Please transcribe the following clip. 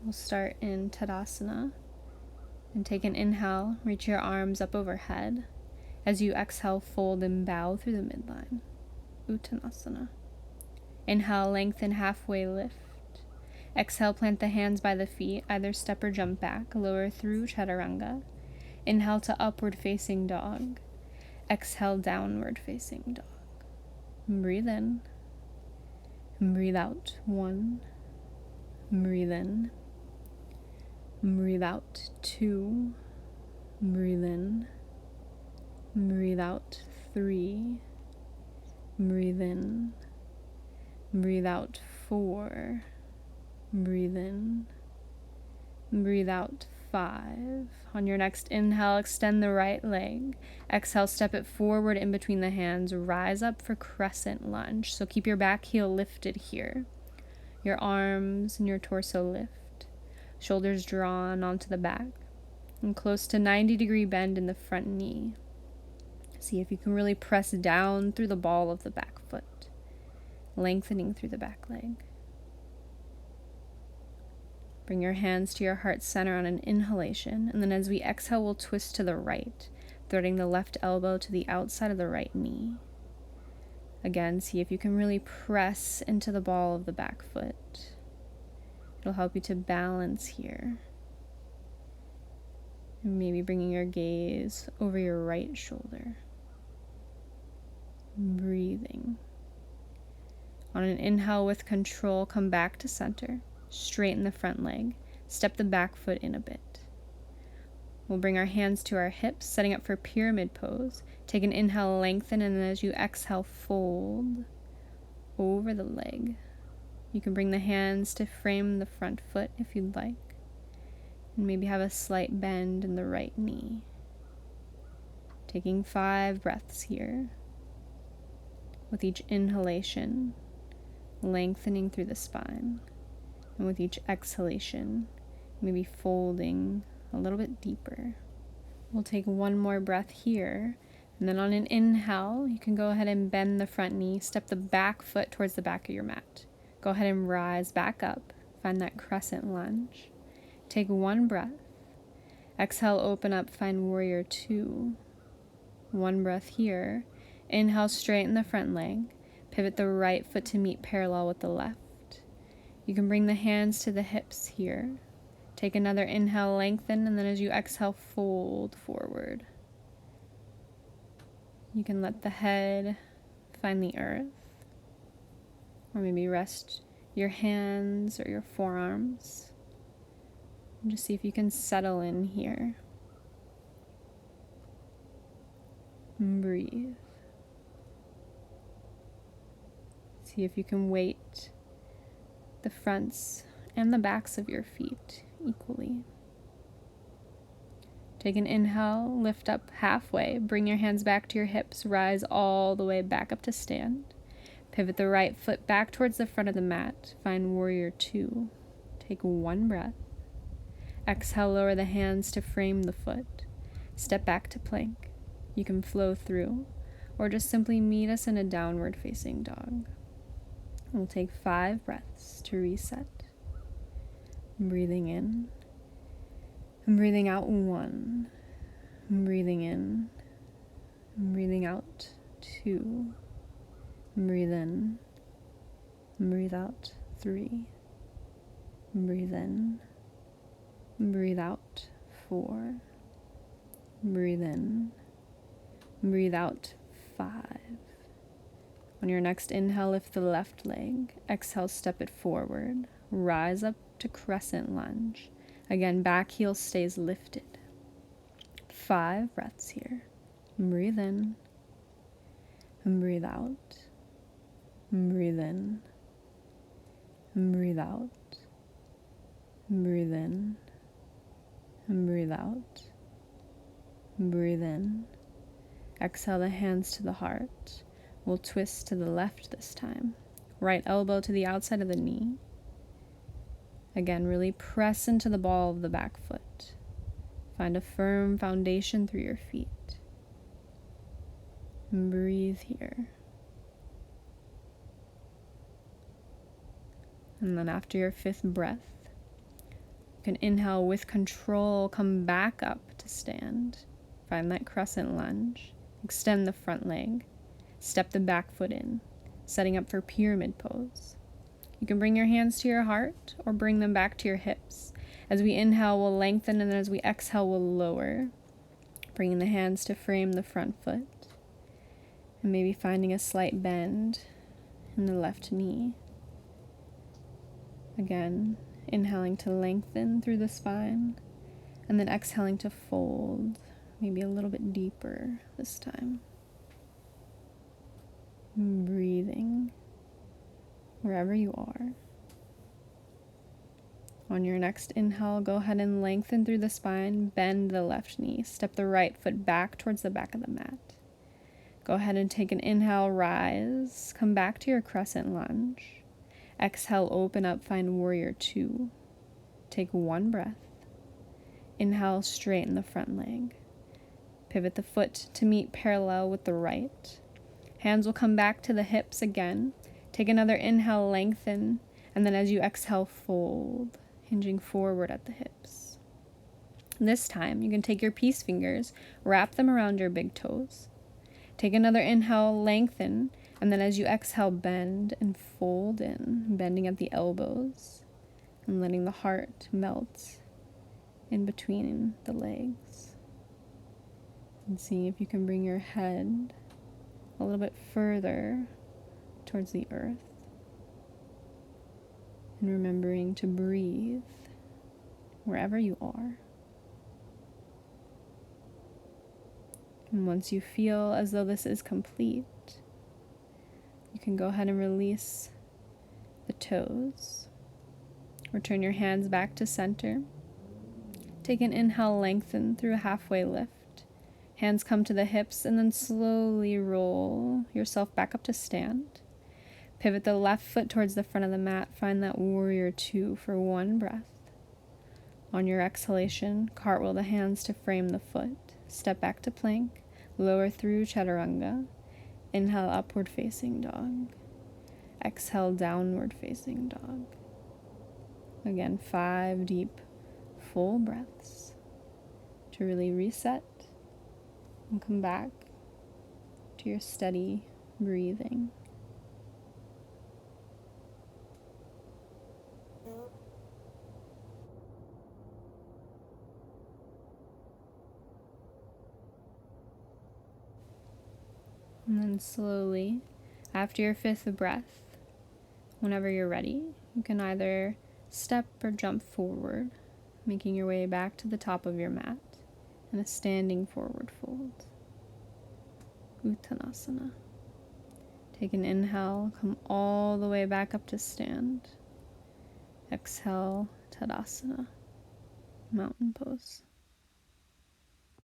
We'll start in Tadasana and take an inhale, reach your arms up overhead. As you exhale, fold and bow through the midline, Uttanasana. Inhale, lengthen, halfway lift. Exhale, plant the hands by the feet, either step or jump back, lower through Chaturanga. Inhale to upward facing dog. Exhale, downward facing dog. Breathe in. Breathe out. 1. Breathe in. Breathe out. 2. Breathe in. Breathe out. 3. Breathe in. Breathe out. 4. Breathe in. Breathe out. 5. On your next inhale, extend the right leg. Exhale, step it forward in between the hands. Rise up for crescent lunge. So keep your back heel lifted here. Your arms and your torso lift. Shoulders drawn onto the back. And close to 90-degree bend in the front knee. See if you can really press down through the ball of the back foot, lengthening through the back leg. Bring your hands to your heart center on an inhalation, and then as we exhale, we'll twist to the right, threading the left elbow to the outside of the right knee. Again, see if you can really press into the ball of the back foot. It'll help you to balance here. And maybe bringing your gaze over your right shoulder. Breathing. On an inhale with control, come back to center. Straighten the front leg. Step the back foot in a bit. We'll bring our hands to our hips, setting up for pyramid pose. Take an inhale, lengthen, and as you exhale, fold over the leg. You can bring the hands to frame the front foot if you'd like. And maybe have a slight bend in the right knee. Taking 5 breaths here. With each inhalation, lengthening through the spine. And with each exhalation, maybe folding a little bit deeper. We'll take 1 more breath here. And then on an inhale, you can go ahead and bend the front knee. Step the back foot towards the back of your mat. Go ahead and rise back up. Find that crescent lunge. Take 1 breath. Exhale, open up, find warrior 2. 1 breath here. Inhale, straighten the front leg. Pivot the right foot to meet parallel with the left. You can bring the hands to the hips here. Take another inhale, lengthen, and then as you exhale, fold forward. You can let the head find the earth. Or maybe rest your hands or your forearms. And just see if you can settle in here. And breathe. See if you can weight the fronts and the backs of your feet equally. Take an inhale, lift up halfway, bring your hands back to your hips, rise all the way back up to stand. Pivot the right foot back towards the front of the mat, find warrior 2. Take 1 breath. Exhale, lower the hands to frame the foot. Step back to plank. You can flow through, or just simply meet us in a downward facing dog. We'll take 5 breaths to reset. Breathing in. And breathing out 1. Breathing in. And breathing out 2. Breathe in. And breathe out 3. Breathe in. And breathe out 4. Breathe in. And breathe out 5. On your next inhale, lift the left leg. Exhale, step it forward. Rise up to crescent lunge. Again, back heel stays lifted. 5 breaths here. Breathe in. And breathe out. And breathe in. And breathe out. And breathe in. And breathe out. And breathe in. Exhale the hands to the heart. We'll twist to the left this time. Right elbow to the outside of the knee. Again, really press into the ball of the back foot. Find a firm foundation through your feet. And breathe here. And then after your 5th breath, can inhale with control, come back up to stand. Find that crescent lunge. Extend the front leg. Step the back foot in, setting up for pyramid pose. You can bring your hands to your heart or bring them back to your hips. As we inhale, we'll lengthen, and as we exhale, we'll lower. Bringing the hands to frame the front foot. And maybe finding a slight bend in the left knee. Again, inhaling to lengthen through the spine, and then exhaling to fold, maybe a little bit deeper this time. Breathing wherever you are. On your next inhale, go ahead and lengthen through the spine, bend the left knee, step the right foot back towards the back of the mat. Go ahead and take an inhale, rise, come back to your crescent lunge. Exhale, open up, find warrior two. Take one breath. Inhale, straighten the front leg. Pivot the foot to meet parallel with the right. Hands will come back to the hips again. Take another inhale, lengthen, and then as you exhale, fold, hinging forward at the hips. This time, you can take your peace fingers, wrap them around your big toes. Take another inhale, lengthen, and then as you exhale, bend and fold in, bending at the elbows and letting the heart melt in between the legs. And see if you can bring your head a little bit further towards the earth. And remembering to breathe wherever you are. And once you feel as though this is complete, you can go ahead and release the toes. Return your hands back to center. Take an inhale, lengthen through a halfway lift. Hands come to the hips, and then slowly roll yourself back up to stand. Pivot the left foot towards the front of the mat. Find that warrior two for one breath. On your exhalation, cartwheel the hands to frame the foot. Step back to plank. Lower through chaturanga. Inhale, upward facing dog. Exhale, downward facing dog. Again, 5 deep, full breaths to really reset and come back to your steady breathing. And then slowly, after your 5th breath, whenever you're ready, you can either step or jump forward, making your way back to the top of your mat in a standing forward fold. Uttanasana. Take an inhale, come all the way back up to stand. Exhale, Tadasana, mountain pose.